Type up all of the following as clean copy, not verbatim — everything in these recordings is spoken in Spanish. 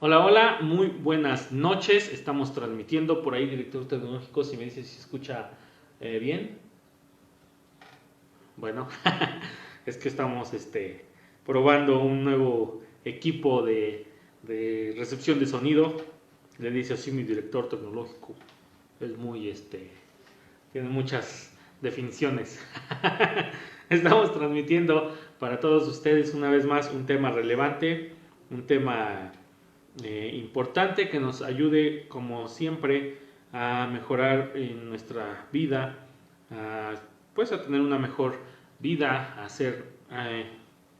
Hola, hola, muy buenas noches. Estamos transmitiendo por ahí, director tecnológico, si me dice si se escucha bien. Bueno, es que estamos probando un nuevo equipo de recepción de sonido. Le dice así mi director tecnológico. Es muy, tiene muchas definiciones. Estamos transmitiendo para todos ustedes una vez más un tema relevante, un tema importante que nos ayude, como siempre, a mejorar en nuestra vida, a, pues a tener una mejor vida, a ser,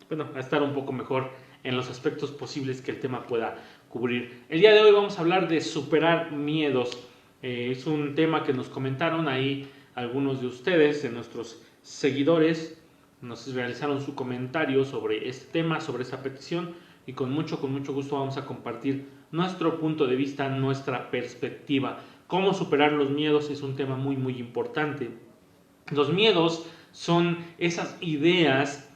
bueno, a estar un poco mejor en los aspectos posibles que el tema pueda cubrir. El día de hoy vamos a hablar de superar miedos. Es un tema que nos comentaron ahí algunos de ustedes, de nuestros seguidores, nos realizaron su comentario sobre este tema, sobre esta petición, y con mucho gusto vamos a compartir nuestro punto de vista, nuestra perspectiva. Cómo superar los miedos es un tema muy muy importante. Los miedos son esas ideas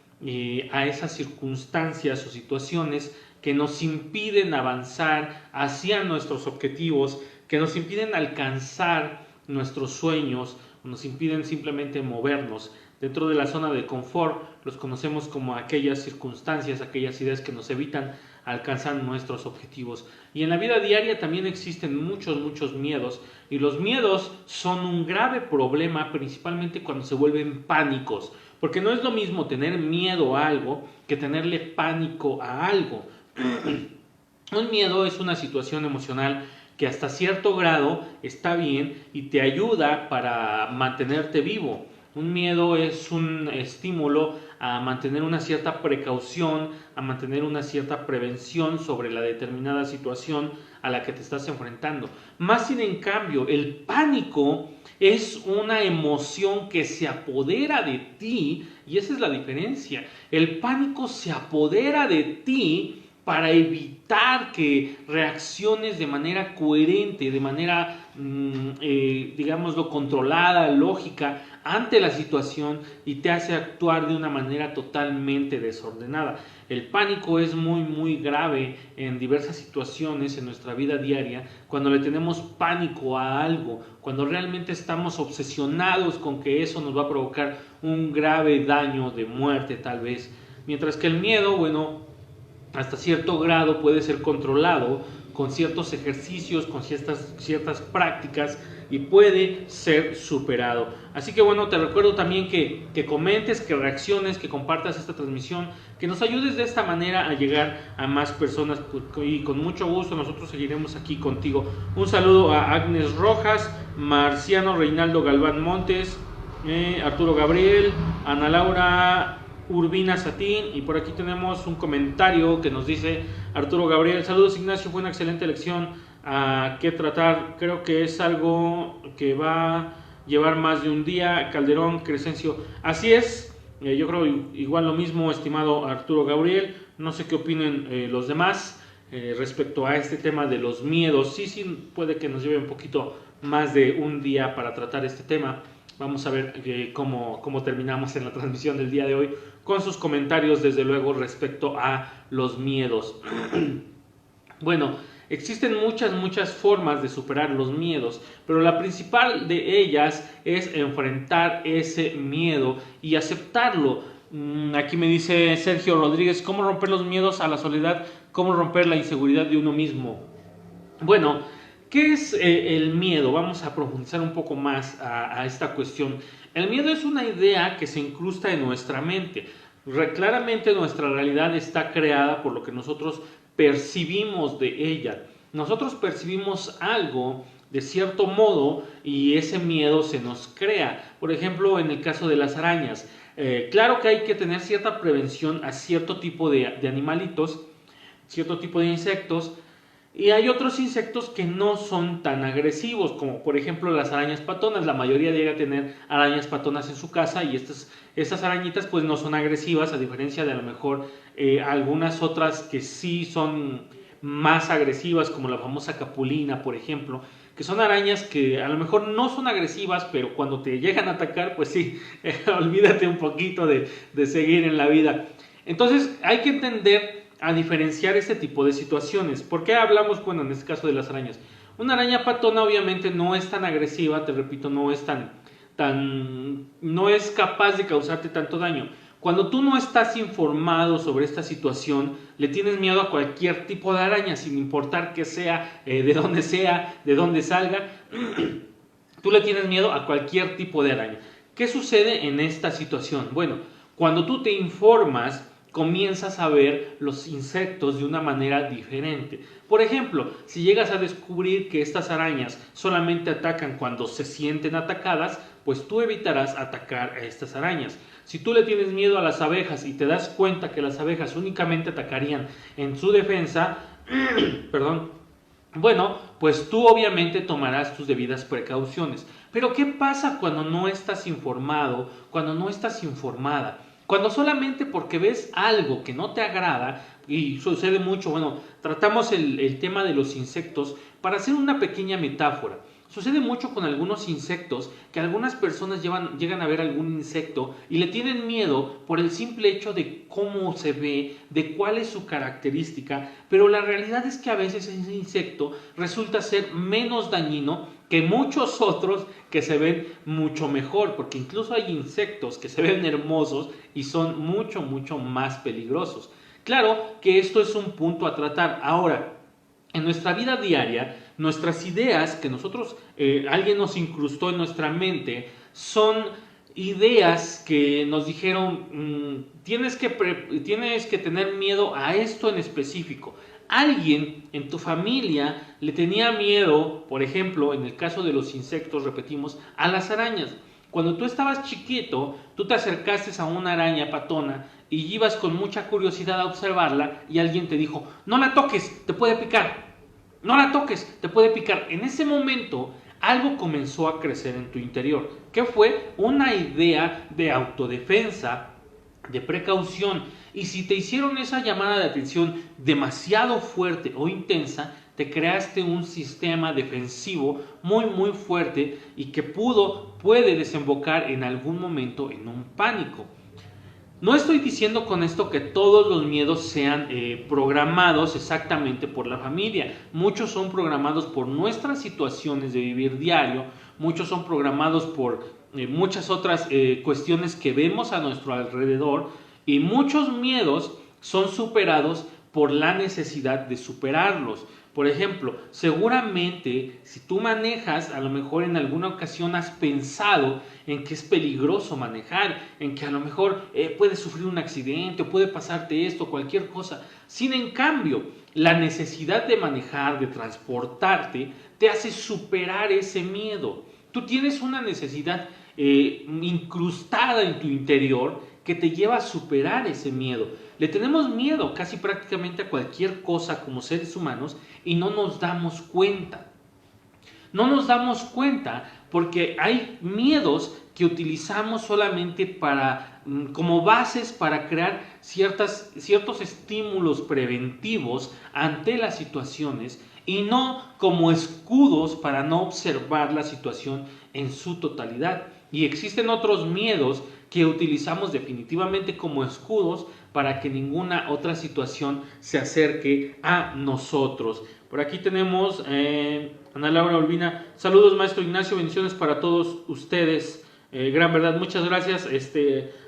a esas circunstancias o situaciones que nos impiden avanzar hacia nuestros objetivos, que nos impiden alcanzar nuestros sueños, nos impiden simplemente movernos. Dentro de la zona de confort los conocemos como aquellas circunstancias, aquellas ideas que nos evitan alcanzar nuestros objetivos. Y en la vida diaria también existen muchos miedos, y los miedos son un grave problema principalmente cuando se vuelven pánicos, porque no es lo mismo tener miedo a algo que tenerle pánico a algo. Un miedo es una situación emocional que hasta cierto grado está bien y te ayuda para mantenerte vivo. Un miedo es un estímulo a mantener una cierta precaución, a mantener una cierta prevención sobre la determinada situación a la que te estás enfrentando. Más sin en cambio, el pánico es una emoción que se apodera de ti, y esa es la diferencia. El pánico se apodera de ti para evitar que reacciones de manera coherente, de manera, digámoslo, controlada, lógica, ante la situación, y te hace actuar de una manera totalmente desordenada. El pánico es muy grave en diversas situaciones en nuestra vida diaria, cuando le tenemos pánico a algo, cuando realmente estamos obsesionados con que eso nos va a provocar un grave daño de muerte tal vez. Mientras que el miedo, bueno, hasta cierto grado puede ser controlado con ciertos ejercicios, con ciertas prácticas, y puede ser superado. Así que bueno, te recuerdo también que comentes, que reacciones, que compartas esta transmisión, que nos ayudes de esta manera a llegar a más personas, y con mucho gusto nosotros seguiremos aquí contigo. Un saludo a Agnes Rojas, Marciano Reinaldo Galván Montes, Arturo Gabriel, Ana Laura Urbina Satín, y por aquí tenemos un comentario que nos dice Arturo Gabriel: saludos Ignacio, fue una excelente lección a qué tratar, creo que es algo que va a llevar más de un día. Calderón Crescencio: así es, yo creo igual lo mismo, estimado Arturo Gabriel. No sé qué opinen los demás respecto a este tema de los miedos. Sí, puede que nos lleve un poquito más de un día para tratar este tema. Vamos a ver cómo terminamos en la transmisión del día de hoy, con sus comentarios, desde luego, respecto a los miedos. Bueno, existen muchas formas de superar los miedos, pero la principal de ellas es enfrentar ese miedo y aceptarlo. Aquí me dice Sergio Rodríguez: ¿cómo romper los miedos a la soledad? ¿Cómo romper la inseguridad de uno mismo? Bueno, ¿qué es el miedo? Vamos a profundizar un poco más a esta cuestión. El miedo es una idea que se incrusta en nuestra mente. Claramente nuestra realidad está creada por lo que nosotros percibimos de ella. Nosotros percibimos algo de cierto modo y ese miedo se nos crea. Por ejemplo, en el caso de las arañas. Claro que hay que tener cierta prevención a cierto tipo de animalitos, cierto tipo de insectos, y hay otros insectos que no son tan agresivos, como por ejemplo las arañas patonas. La mayoría llega a tener arañas patonas en su casa, y estas arañitas pues no son agresivas, a diferencia de a lo mejor algunas otras que sí son más agresivas, como la famosa capulina, por ejemplo, que son arañas que a lo mejor no son agresivas, pero cuando te llegan a atacar, pues sí, olvídate un poquito de seguir en la vida. Entonces hay que entender a diferenciar este tipo de situaciones. ¿Por qué hablamos, bueno, en este caso de las arañas? Una araña patona obviamente no es tan agresiva, te repito, no es no es capaz de causarte tanto daño. Cuando tú no estás informado sobre esta situación, le tienes miedo a cualquier tipo de araña, sin importar que sea, de dónde salga, tú le tienes miedo a cualquier tipo de araña. ¿Qué sucede en esta situación? Bueno, cuando tú te informas, comienzas a ver los insectos de una manera diferente. Por ejemplo, si llegas a descubrir que estas arañas solamente atacan cuando se sienten atacadas, pues tú evitarás atacar a estas arañas. Si tú le tienes miedo a las abejas y te das cuenta que las abejas únicamente atacarían en su defensa, perdón, bueno, pues tú obviamente tomarás tus debidas precauciones. Pero ¿qué pasa cuando no estás informado, cuando no estás informada? Cuando solamente porque ves algo que no te agrada, y sucede mucho, bueno, tratamos el tema de los insectos para hacer una pequeña metáfora. Sucede mucho con algunos insectos que algunas personas llegan a ver algún insecto y le tienen miedo por el simple hecho de cómo se ve, de cuál es su característica, pero la realidad es que a veces ese insecto resulta ser menos dañino que muchos otros que se ven mucho mejor, porque incluso hay insectos que se ven hermosos y son mucho más peligrosos. Claro que esto es un punto a tratar. Ahora, en nuestra vida diaria, nuestras ideas que alguien nos incrustó en nuestra mente, son ideas que nos dijeron, tienes que tener miedo a esto en específico. Alguien en tu familia le tenía miedo, por ejemplo, en el caso de los insectos, repetimos, a las arañas. Cuando tú estabas chiquito, tú te acercaste a una araña patona y ibas con mucha curiosidad a observarla y alguien te dijo, no la toques, te puede picar. No la toques, te puede picar. En ese momento algo comenzó a crecer en tu interior. ¿Qué fue? Una idea de autodefensa, de precaución. Y si te hicieron esa llamada de atención demasiado fuerte o intensa, te creaste un sistema defensivo muy fuerte y que puede desembocar en algún momento en un pánico. No estoy diciendo con esto que todos los miedos sean programados exactamente por la familia. Muchos son programados por nuestras situaciones de vivir diario, muchos son programados por muchas otras cuestiones que vemos a nuestro alrededor y muchos miedos son superados por la necesidad de superarlos. Por ejemplo, seguramente si tú manejas, a lo mejor en alguna ocasión has pensado en que es peligroso manejar, en que a lo mejor puedes sufrir un accidente o puede pasarte esto, cualquier cosa. Sin en cambio, la necesidad de manejar, de transportarte, te hace superar ese miedo. Tú tienes una necesidad incrustada en tu interior que te lleva a superar ese miedo. Le tenemos miedo casi prácticamente a cualquier cosa como seres humanos y no nos damos cuenta. No nos damos cuenta porque hay miedos que utilizamos solamente como bases para crear ciertos estímulos preventivos ante las situaciones y no como escudos para no observar la situación en su totalidad. Y existen otros miedos que utilizamos definitivamente como escudos para que ninguna otra situación se acerque a nosotros. Por aquí tenemos Ana Laura Urbina. Saludos, maestro Ignacio, bendiciones para todos ustedes. Gran verdad, muchas gracias,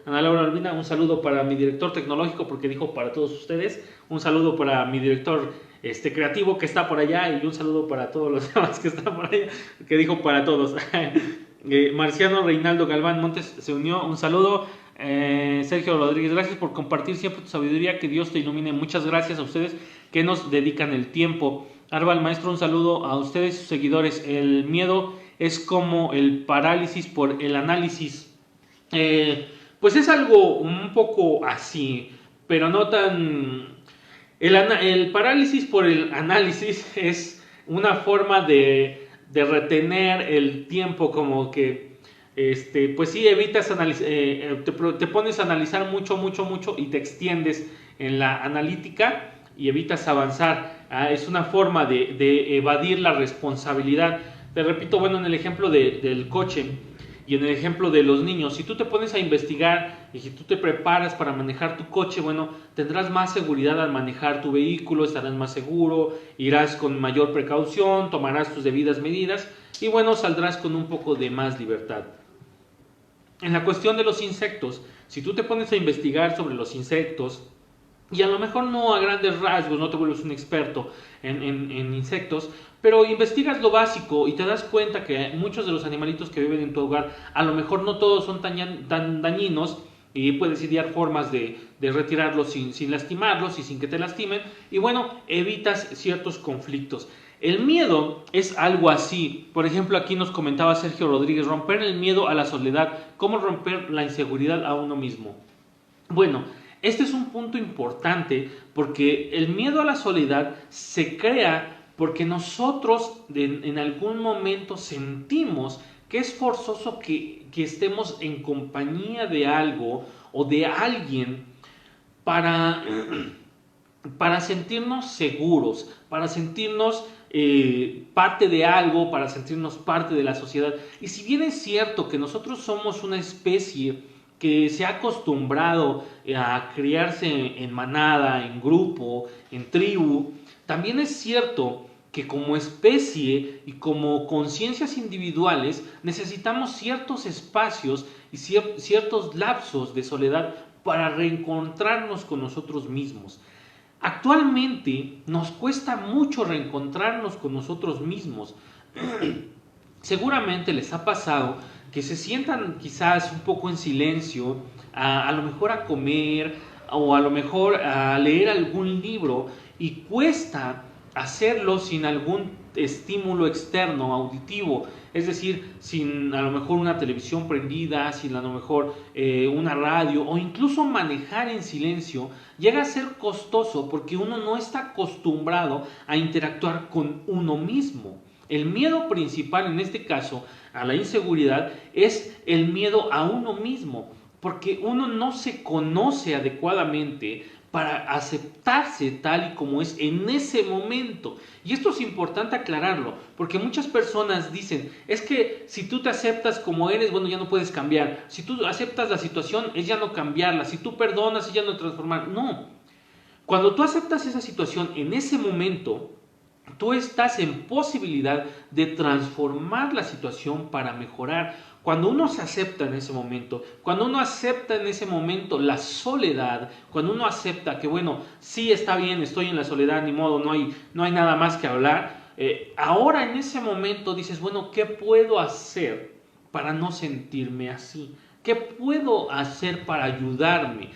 Ana Laura Urbina. Un saludo para mi director tecnológico, porque dijo para todos ustedes. Un saludo para mi director creativo que está por allá, y un saludo para todos los demás que están por allá, que dijo para todos. Marciano Reinaldo Galván Montes se unió, un saludo. Sergio Rodríguez, gracias por compartir siempre tu sabiduría, que Dios te ilumine. Muchas gracias a ustedes que nos dedican el tiempo. Arbal Maestro, un saludo a ustedes, sus seguidores. El miedo es como el parálisis por el análisis. Pues es algo un poco así, pero no tan... El parálisis por el análisis es una forma de retener el tiempo, como que pues sí, evitas te pones a analizar mucho y te extiendes en la analítica y evitas avanzar. Es una forma de evadir la responsabilidad. Te repito, bueno, en el ejemplo del coche, Y en el ejemplo de los niños, si tú te pones a investigar y si tú te preparas para manejar tu coche, bueno, tendrás más seguridad al manejar tu vehículo, estarás más seguro, irás con mayor precaución, tomarás tus debidas medidas y bueno, saldrás con un poco de más libertad. En la cuestión de los insectos, si tú te pones a investigar sobre los insectos, y a lo mejor no a grandes rasgos, no te vuelves un experto en insectos, pero investigas lo básico y te das cuenta que muchos de los animalitos que viven en tu hogar, a lo mejor no todos son tan dañinos y puedes idear formas de retirarlos sin lastimarlos y sin que te lastimen. Y bueno, evitas ciertos conflictos. El miedo es algo así. Por ejemplo, aquí nos comentaba Sergio Rodríguez, romper el miedo a la soledad, cómo romper la inseguridad a uno mismo. Bueno, este es un punto importante porque el miedo a la soledad se crea porque nosotros en algún momento sentimos que es forzoso que estemos en compañía de algo o de alguien para sentirnos seguros, para sentirnos parte de algo, para sentirnos parte de la sociedad. Y si bien es cierto que nosotros somos una especie que se ha acostumbrado a criarse en manada, en grupo, en tribu, también es cierto que como especie y como conciencias individuales necesitamos ciertos espacios y ciertos lapsos de soledad para reencontrarnos con nosotros mismos. Actualmente nos cuesta mucho reencontrarnos con nosotros mismos. Seguramente les ha pasado que se sientan quizás un poco en silencio, a lo mejor a comer o a lo mejor a leer algún libro y cuesta hacerlo sin algún estímulo externo, auditivo, es decir, sin a lo mejor una televisión prendida, sin a lo mejor una radio o incluso manejar en silencio, llega a ser costoso porque uno no está acostumbrado a interactuar con uno mismo. El miedo principal en este caso a la inseguridad es el miedo a uno mismo, porque uno no se conoce adecuadamente para aceptarse tal y como es en ese momento. Y esto es importante aclararlo, porque muchas personas dicen, es que si tú te aceptas como eres, bueno, ya no puedes cambiar. Si tú aceptas la situación, es ya no cambiarla. Si tú perdonas, es ya no transformar. No. Cuando tú aceptas esa situación en ese momento, tú estás en posibilidad de transformar la situación para mejorar. Cuando uno se acepta en ese momento, cuando uno acepta en ese momento la soledad, cuando uno acepta que bueno, sí está bien, estoy en la soledad, ni modo, no hay nada más que hablar, ahora en ese momento dices, bueno, ¿qué puedo hacer para no sentirme así? ¿Qué puedo hacer para ayudarme?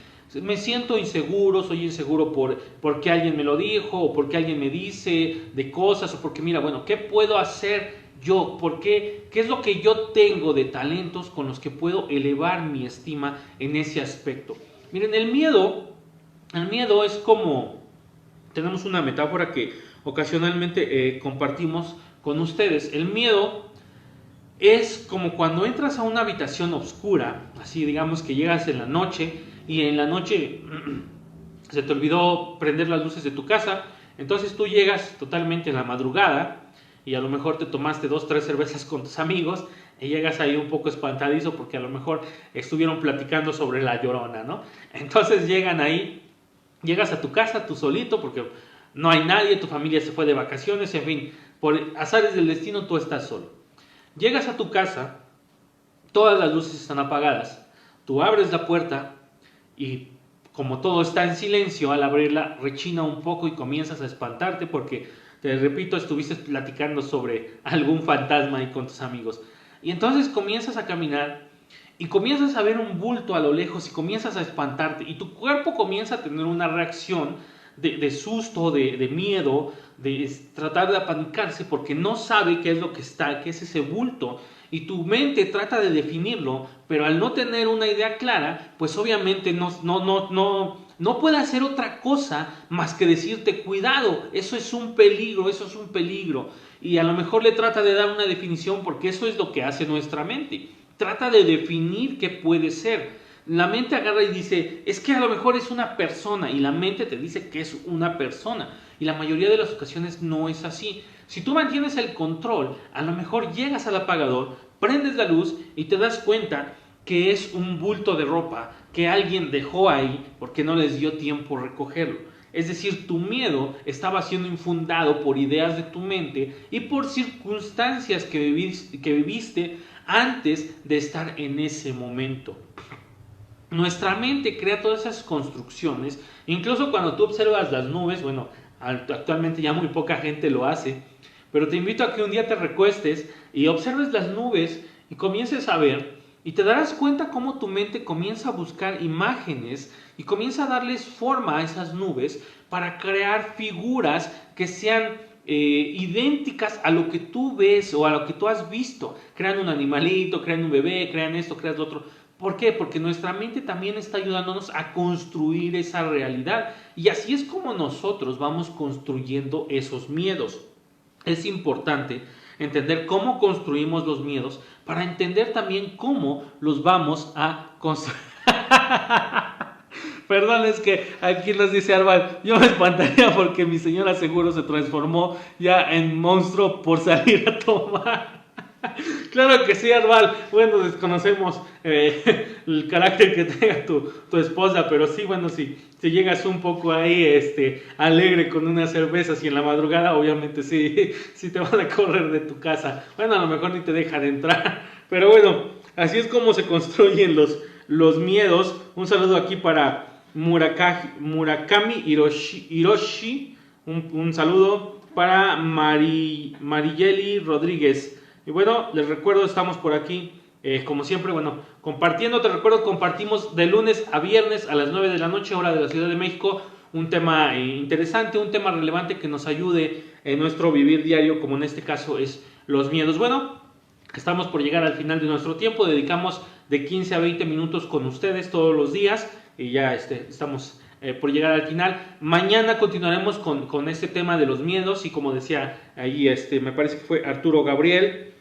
Me siento inseguro, soy inseguro porque alguien me lo dijo, o porque alguien me dice de cosas, o porque mira, bueno, ¿qué puedo hacer yo? ¿Qué es lo que yo tengo de talentos con los que puedo elevar mi estima en ese aspecto? Miren, el miedo es como, tenemos una metáfora que ocasionalmente compartimos con ustedes. El miedo es como cuando entras a una habitación oscura, así digamos que llegas en la noche y en la noche se te olvidó prender las luces de tu casa, entonces tú llegas totalmente en la madrugada y a lo mejor te tomaste 2-3 cervezas con tus amigos y llegas ahí un poco espantadizo porque a lo mejor estuvieron platicando sobre la Llorona, ¿no? Entonces llegas a tu casa tú solito porque no hay nadie, tu familia se fue de vacaciones, en fin, por azares del destino tú estás solo. Llegas a tu casa, todas las luces están apagadas, tú abres la puerta y como todo está en silencio, al abrirla rechina un poco y comienzas a espantarte porque, te repito, estuviste platicando sobre algún fantasma ahí con tus amigos. Y entonces comienzas a caminar y comienzas a ver un bulto a lo lejos y comienzas a espantarte y tu cuerpo comienza a tener una reacción de susto, de miedo, de tratar de apanicarse porque no sabe qué es lo que está, qué es ese bulto. Y tu mente trata de definirlo, pero al no tener una idea clara, pues obviamente no puede hacer otra cosa más que decirte, cuidado, eso es un peligro, eso es un peligro. Y a lo mejor le trata de dar una definición porque eso es lo que hace nuestra mente. Trata de definir qué puede ser. La mente agarra y dice, es que a lo mejor es una persona, y la mente te dice que es una persona. y la mayoría de las ocasiones no es así. Si tú mantienes el control, a lo mejor llegas al apagador, prendes la luz y te das cuenta que es un bulto de ropa que alguien dejó ahí porque no les dio tiempo recogerlo. Es decir, tu miedo estaba siendo infundado por ideas de tu mente y por circunstancias que viviste antes de estar en ese momento. Nuestra mente crea todas esas construcciones, incluso cuando tú observas las nubes, bueno, actualmente ya muy poca gente lo hace, pero te invito a que un día te recuestes y observes las nubes y comiences a ver y te darás cuenta cómo tu mente comienza a buscar imágenes y comienza a darles forma a esas nubes para crear figuras que sean idénticas a lo que tú ves o a lo que tú has visto. Crean un animalito, crean un bebé, crean esto, crean lo otro. ¿Por qué? Porque nuestra mente también está ayudándonos a construir esa realidad. Y así es como nosotros vamos construyendo esos miedos. Es importante entender cómo construimos los miedos para entender también cómo los vamos a construir. Perdón, es que aquí nos dice Arval, yo me espantaría porque mi señora seguro se transformó ya en monstruo por salir a tomar. Claro que sí, Arval. Bueno, desconocemos el carácter que tenga tu esposa, pero sí, bueno, si llegas un poco ahí alegre con unas cervezas y en la madrugada, obviamente sí te van a correr de tu casa. Bueno, a lo mejor ni te dejan entrar, pero bueno, así es como se construyen los miedos. Un saludo aquí para Murakami Hiroshi. Un saludo para Mariyeli Rodríguez. Y bueno, les recuerdo, estamos por aquí, como siempre, bueno, compartiendo. Te recuerdo, compartimos de lunes a viernes a las 9 de la noche, hora de la Ciudad de México, un tema interesante, un tema relevante que nos ayude en nuestro vivir diario, como en este caso es los miedos. Bueno, estamos por llegar al final de nuestro tiempo, dedicamos de 15 a 20 minutos con ustedes todos los días y ya estamos por llegar al final. Mañana continuaremos con este tema de los miedos y como decía ahí, me parece que fue Arturo Gabriel.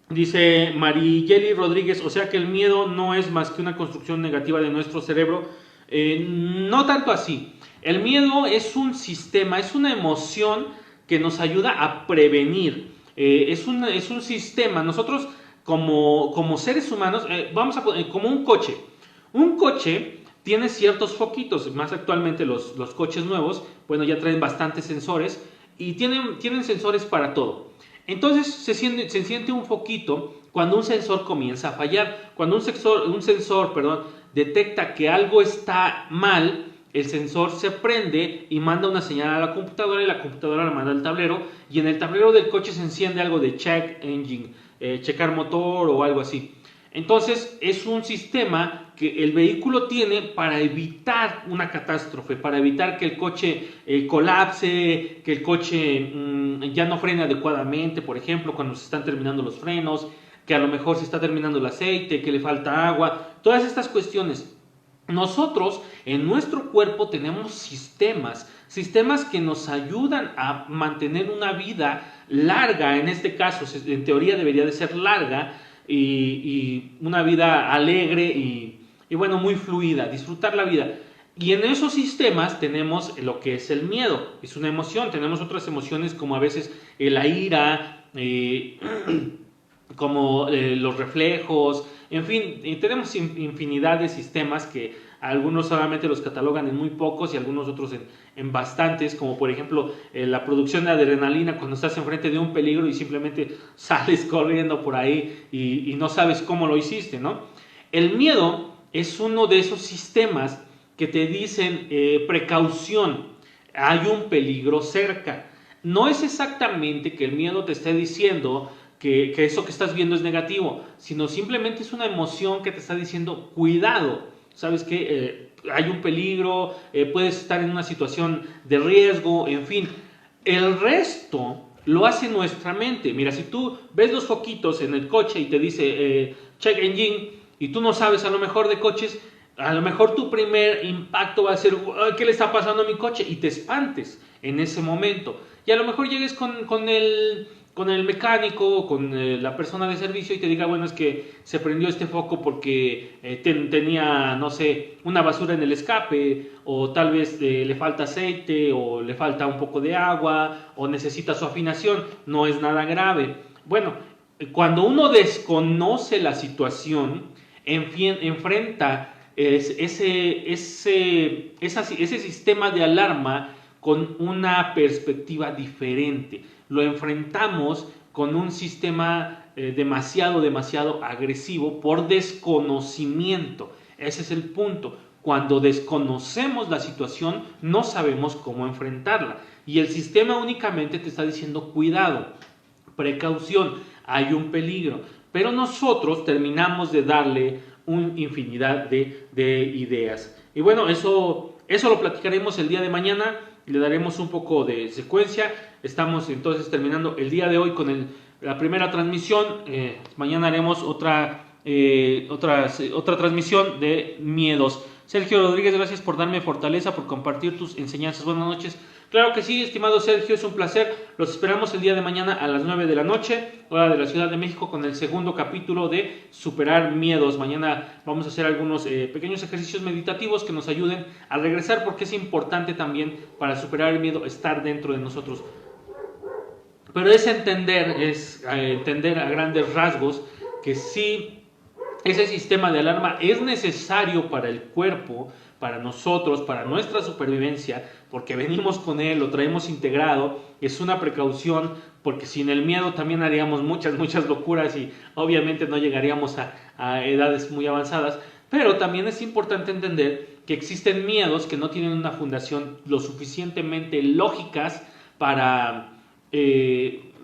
Dice Mariyeli Rodríguez, o sea que el miedo no es más que una construcción negativa de nuestro cerebro. No tanto así. El miedo es un sistema, es una emoción que nos ayuda a prevenir. Es un sistema. Nosotros como seres humanos, vamos a poner como un coche. Un coche tiene ciertos foquitos, más actualmente los coches nuevos, bueno, ya traen bastantes sensores y tienen sensores para todo. Entonces se siente un foquito cuando un sensor comienza a fallar. Cuando un sensor detecta que algo está mal, el sensor se prende y manda una señal a la computadora y la computadora la manda al tablero y en el tablero del coche se enciende algo de check engine, checar motor o algo así. Entonces es un sistema que el vehículo tiene para evitar una catástrofe, para evitar que el coche colapse, que el coche ya no frene adecuadamente, por ejemplo, cuando se están terminando los frenos, que a lo mejor se está terminando el aceite, que le falta agua, todas estas cuestiones. Nosotros en nuestro cuerpo tenemos sistemas que nos ayudan a mantener una vida larga, en este caso, en teoría debería de ser larga, y una vida alegre y bueno, muy fluida, disfrutar la vida. Y en esos sistemas tenemos lo que es el miedo, es una emoción. Tenemos otras emociones como a veces la ira, como los reflejos, en fin, tenemos infinidad de sistemas que algunos solamente los catalogan en muy pocos y algunos otros en bastantes, como por ejemplo la producción de adrenalina cuando estás enfrente de un peligro y simplemente sales corriendo por ahí y no sabes cómo lo hiciste, ¿no? El miedo es uno de esos sistemas que te dicen precaución, hay un peligro cerca. No es exactamente que el miedo te esté diciendo que eso que estás viendo es negativo, sino simplemente es una emoción que te está diciendo cuidado. Sabes que hay un peligro, puedes estar en una situación de riesgo, en fin. El resto lo hace nuestra mente. Mira, si tú ves los foquitos en el coche y te dice check engine y tú no sabes a lo mejor de coches, a lo mejor tu primer impacto va a ser ¿qué le está pasando a mi coche? Y te espantes en ese momento. Y a lo mejor llegues con con el mecánico, con la persona de servicio y te diga, bueno, es que se prendió este foco porque tenía, no sé, una basura en el escape, o tal vez le falta aceite, o le falta un poco de agua, o necesita su afinación, no es nada grave. Bueno, cuando uno desconoce la situación, enfrenta ese sistema de alarma con una perspectiva diferente. Lo enfrentamos con un sistema demasiado agresivo por desconocimiento. Ese es el punto. Cuando desconocemos la situación, no sabemos cómo enfrentarla. Y el sistema únicamente te está diciendo cuidado, precaución, hay un peligro. Pero nosotros terminamos de darle una infinidad de ideas. Y bueno, eso lo platicaremos el día de mañana. Le daremos un poco de secuencia. Estamos entonces terminando el día de hoy con la primera transmisión. Mañana haremos otra transmisión de miedos. Sergio Rodríguez, gracias por darme fortaleza, por compartir tus enseñanzas. Buenas noches. Claro que sí, estimado Sergio, es un placer. Los esperamos el día de mañana a las 9 de la noche, hora de la Ciudad de México, con el segundo capítulo de Superar Miedos. Mañana vamos a hacer algunos pequeños ejercicios meditativos que nos ayuden a regresar, porque es importante también para superar el miedo estar dentro de nosotros. Pero es entender a grandes rasgos que sí, ese sistema de alarma es necesario para el cuerpo, para nosotros, para nuestra supervivencia, porque venimos con él, lo traemos integrado, es una precaución, porque sin el miedo también haríamos muchas locuras y obviamente no llegaríamos a edades muy avanzadas, pero también es importante entender que existen miedos que no tienen una fundación lo suficientemente lógicas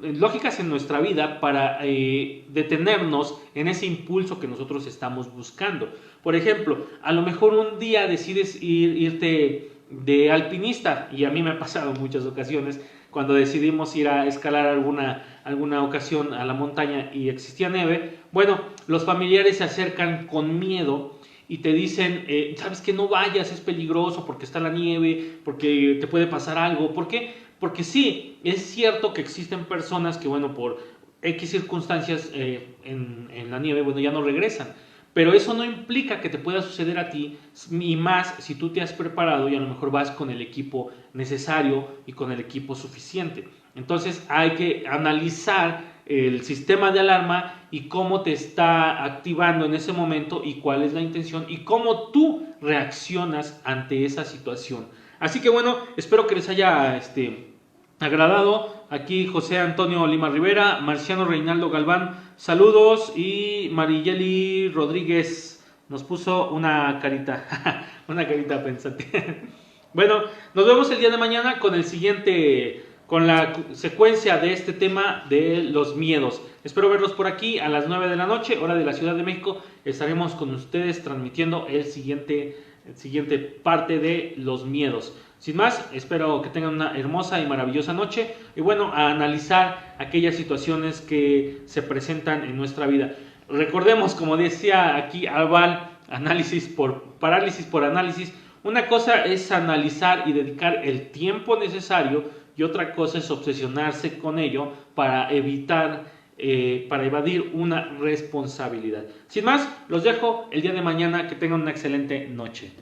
lógicas en nuestra vida para detenernos en ese impulso que nosotros estamos buscando. Por ejemplo, a lo mejor un día decides irte de alpinista, y a mí me ha pasado en muchas ocasiones, cuando decidimos ir a escalar alguna ocasión a la montaña y existía nieve. Bueno, los familiares se acercan con miedo y te dicen, sabes que no vayas, es peligroso porque está la nieve, porque te puede pasar algo. ¿Por qué? Porque sí, es cierto que existen personas que, bueno, por X circunstancias en la nieve, bueno, ya no regresan. Pero eso no implica que te pueda suceder a ti, y más si tú te has preparado y a lo mejor vas con el equipo necesario y con el equipo suficiente. Entonces hay que analizar el sistema de alarma y cómo te está activando en ese momento y cuál es la intención y cómo tú reaccionas ante esa situación. Así que bueno, espero que les haya agradado. Aquí José Antonio Lima Rivera, Marciano Reinaldo Galván, saludos, y Mariyeli Rodríguez nos puso una carita, una carita pensante. Bueno, nos vemos el día de mañana con la secuencia de este tema de los miedos. Espero verlos por aquí a las 9 de la noche, hora de la Ciudad de México. Estaremos con ustedes transmitiendo el siguiente parte de los miedos. Sin más, espero que tengan una hermosa y maravillosa noche y bueno, a analizar aquellas situaciones que se presentan en nuestra vida. Recordemos, como decía aquí Albal, parálisis por análisis. Una cosa es analizar y dedicar el tiempo necesario y otra cosa es obsesionarse con ello para evadir una responsabilidad. Sin más, los dejo el día de mañana. Que tengan una excelente noche.